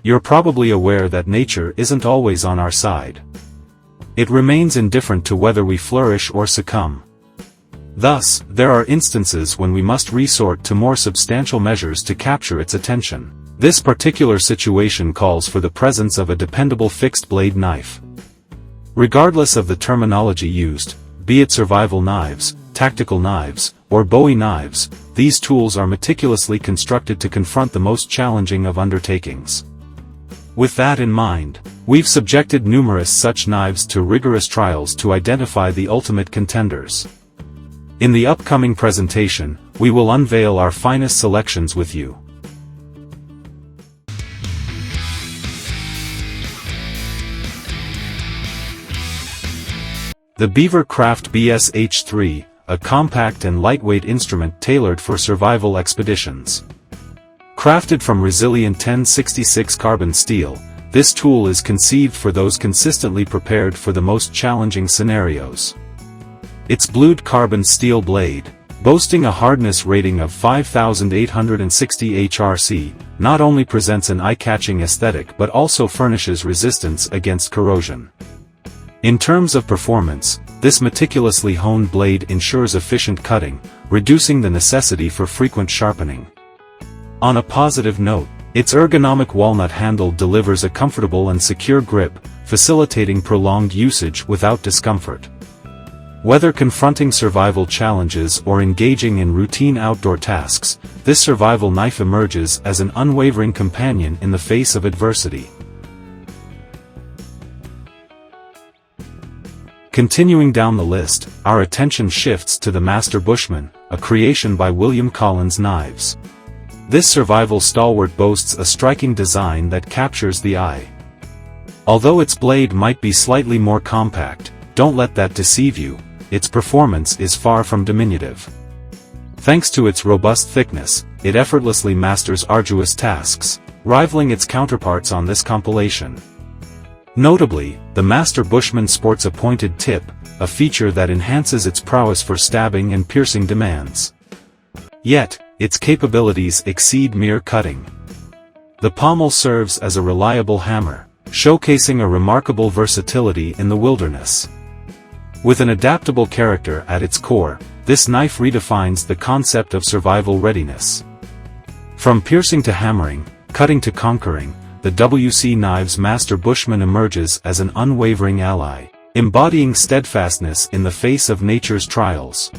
you're probably aware that nature isn't always on our side. It remains indifferent to whether we flourish or succumb. Thus, there are instances when we must resort to more substantial measures to capture its attention. This particular situation calls for the presence of a dependable fixed-blade knife. Regardless of the terminology used, be it survival knives, tactical knives, or Bowie knives, these tools are meticulously constructed to confront the most challenging of undertakings. With that in mind, we've subjected numerous such knives to rigorous trials to identify the ultimate contenders. In the upcoming presentation, we will unveil our finest selections with you. The BeaverCraft BSH3, a compact and lightweight instrument tailored for survival expeditions. Crafted from resilient 1066 carbon steel, this tool is conceived for those consistently prepared for the most challenging scenarios. Its blued carbon steel blade, boasting a hardness rating of 5860 HRC, not only presents an eye-catching aesthetic but also furnishes resistance against corrosion. In terms of performance, this meticulously honed blade ensures efficient cutting, reducing the necessity for frequent sharpening. On a positive note, its ergonomic walnut handle delivers a comfortable and secure grip, facilitating prolonged usage without discomfort. Whether confronting survival challenges or engaging in routine outdoor tasks, this survival knife emerges as an unwavering companion in the face of adversity. Continuing down the list, our attention shifts to the Master Bushman, a creation by William Collins Knives. This survival stalwart boasts a striking design that captures the eye. Although its blade might be slightly more compact, don't let that deceive you. Its performance is far from diminutive. Thanks to its robust thickness, it effortlessly masters arduous tasks, rivaling its counterparts on this compilation. Notably, the Master Bushman sports a pointed tip, a feature that enhances its prowess for stabbing and piercing demands. Yet, its capabilities exceed mere cutting. The pommel serves as a reliable hammer, showcasing a remarkable versatility in the wilderness. With an adaptable character at its core, this knife redefines the concept of survival readiness. From piercing to hammering, cutting to conquering, the WC Knives Master Bushman emerges as an unwavering ally, embodying steadfastness in the face of nature's trials.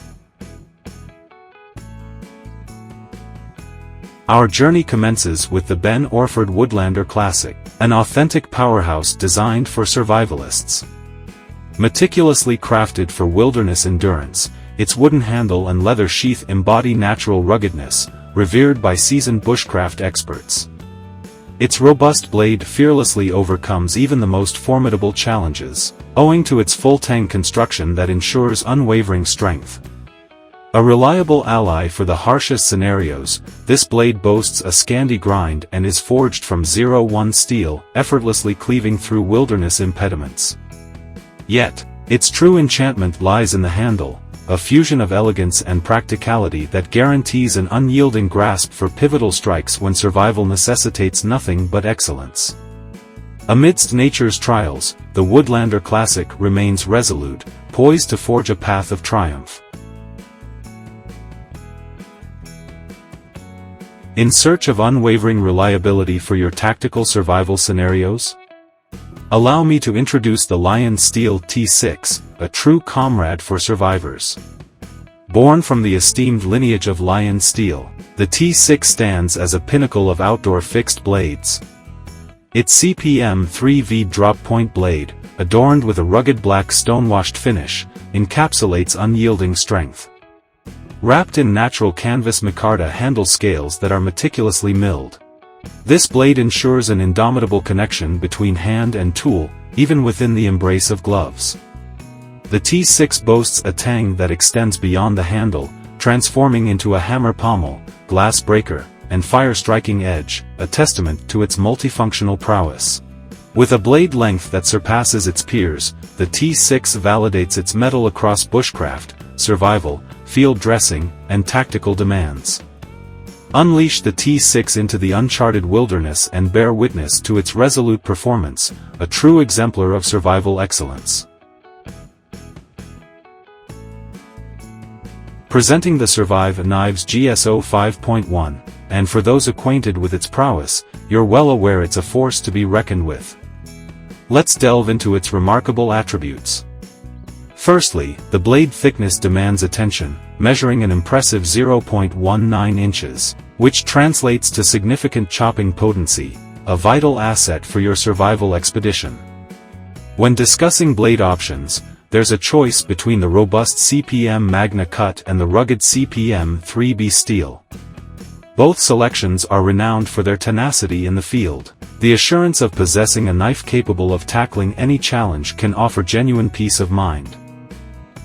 Our journey commences with the Ben Orford Woodlander Classic, an authentic powerhouse designed for survivalists. Meticulously crafted for wilderness endurance, its wooden handle and leather sheath embody natural ruggedness, revered by seasoned bushcraft experts. Its robust blade fearlessly overcomes even the most formidable challenges, owing to its full-tang construction that ensures unwavering strength. A reliable ally for the harshest scenarios, this blade boasts a Scandi grind and is forged from 0-1 steel, effortlessly cleaving through wilderness impediments. Yet, its true enchantment lies in the handle, a fusion of elegance and practicality that guarantees an unyielding grasp for pivotal strikes when survival necessitates nothing but excellence. Amidst nature's trials, the Woodlander Classic remains resolute, poised to forge a path of triumph. In search of unwavering reliability for your tactical survival scenarios? Allow me to introduce the Lion Steel T6, a true comrade for survivors. Born from the esteemed lineage of Lion Steel, the T6 stands as a pinnacle of outdoor fixed blades. Its CPM 3V drop-point blade, adorned with a rugged black stonewashed finish, encapsulates unyielding strength. Wrapped in natural canvas micarta handle scales that are meticulously milled, this blade ensures an indomitable connection between hand and tool, even within the embrace of gloves. The T6 boasts a tang that extends beyond the handle, transforming into a hammer pommel, glass breaker, and fire-striking edge, a testament to its multifunctional prowess. With a blade length that surpasses its peers, the T6 validates its mettle across bushcraft, survival, field dressing, and tactical demands. Unleash the T6 into the uncharted wilderness and bear witness to its resolute performance, a true exemplar of survival excellence. Presenting the Survive Knives GSO 5.1, and for those acquainted with its prowess, you're well aware it's a force to be reckoned with. Let's delve into its remarkable attributes. Firstly, the blade thickness demands attention, measuring an impressive 0.19 inches, which translates to significant chopping potency, a vital asset for your survival expedition. When discussing blade options, there's a choice between the robust CPM Magna Cut and the rugged CPM 3B steel. Both selections are renowned for their tenacity in the field. The assurance of possessing a knife capable of tackling any challenge can offer genuine peace of mind.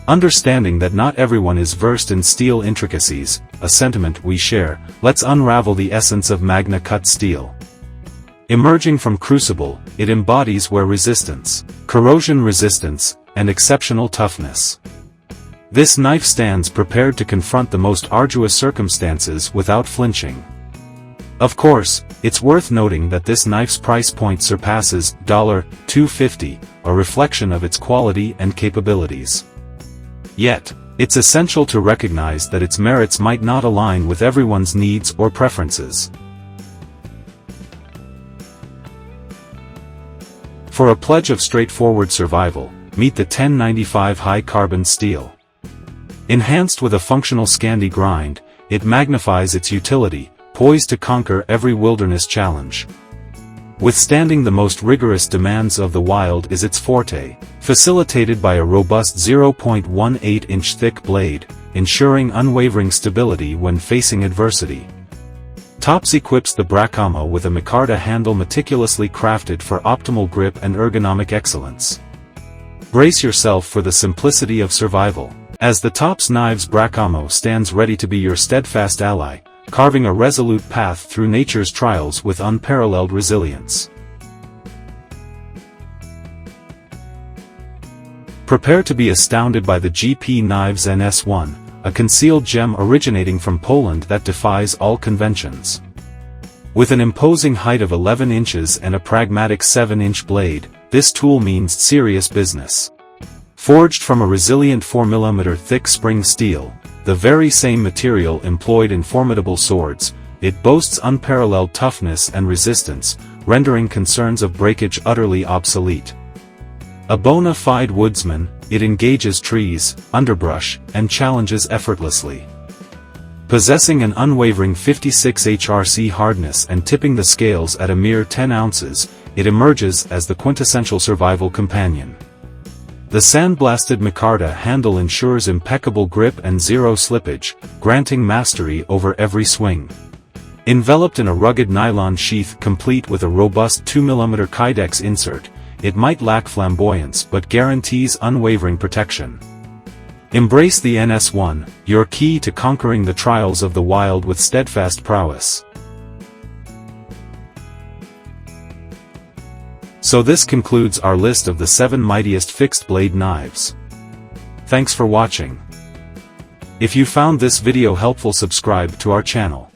Understanding that not everyone is versed in steel intricacies, a sentiment we share, let's unravel the essence of Magna Cut steel. Emerging from crucible, it embodies wear resistance, corrosion resistance, and exceptional toughness. This knife stands prepared to confront the most arduous circumstances without flinching. Of course, it's worth noting that this knife's price point surpasses $250, a reflection of its quality and capabilities. Yet, it's essential to recognize that its merits might not align with everyone's needs or preferences. For a pledge of straightforward survival, meet the 1095 high-carbon steel. Enhanced with a functional Scandi grind, it magnifies its utility, poised to conquer every wilderness challenge. Withstanding the most rigorous demands of the wild is its forte, facilitated by a robust 0.18-inch thick blade, ensuring unwavering stability when facing adversity. Tops equips the Brakimo with a micarta handle meticulously crafted for optimal grip and ergonomic excellence. Brace yourself for the simplicity of survival, as the Tops Knives Brakimo stands ready to be your steadfast ally, carving a resolute path through nature's trials with unparalleled resilience. Prepare to be astounded by the GP Knives NS1, a concealed gem originating from Poland that defies all conventions. With an imposing height of 11 inches and a pragmatic 7-inch blade, this tool means serious business. Forged from a resilient 4mm thick spring steel, the very same material employed in formidable swords, it boasts unparalleled toughness and resistance, rendering concerns of breakage utterly obsolete. A bona fide woodsman, it engages trees, underbrush, and challenges effortlessly. Possessing an unwavering 56 HRC hardness and tipping the scales at a mere 10 ounces, it emerges as the quintessential survival companion. The sandblasted micarta handle ensures impeccable grip and zero slippage, granting mastery over every swing. Enveloped in a rugged nylon sheath complete with a robust 2mm Kydex insert, it might lack flamboyance but guarantees unwavering protection. Embrace the NS1, your key to conquering the trials of the wild with steadfast prowess. So this concludes our list of the 7 mightiest fixed-blade knives. Thanks for watching. If you found this video helpful, subscribe to our channel.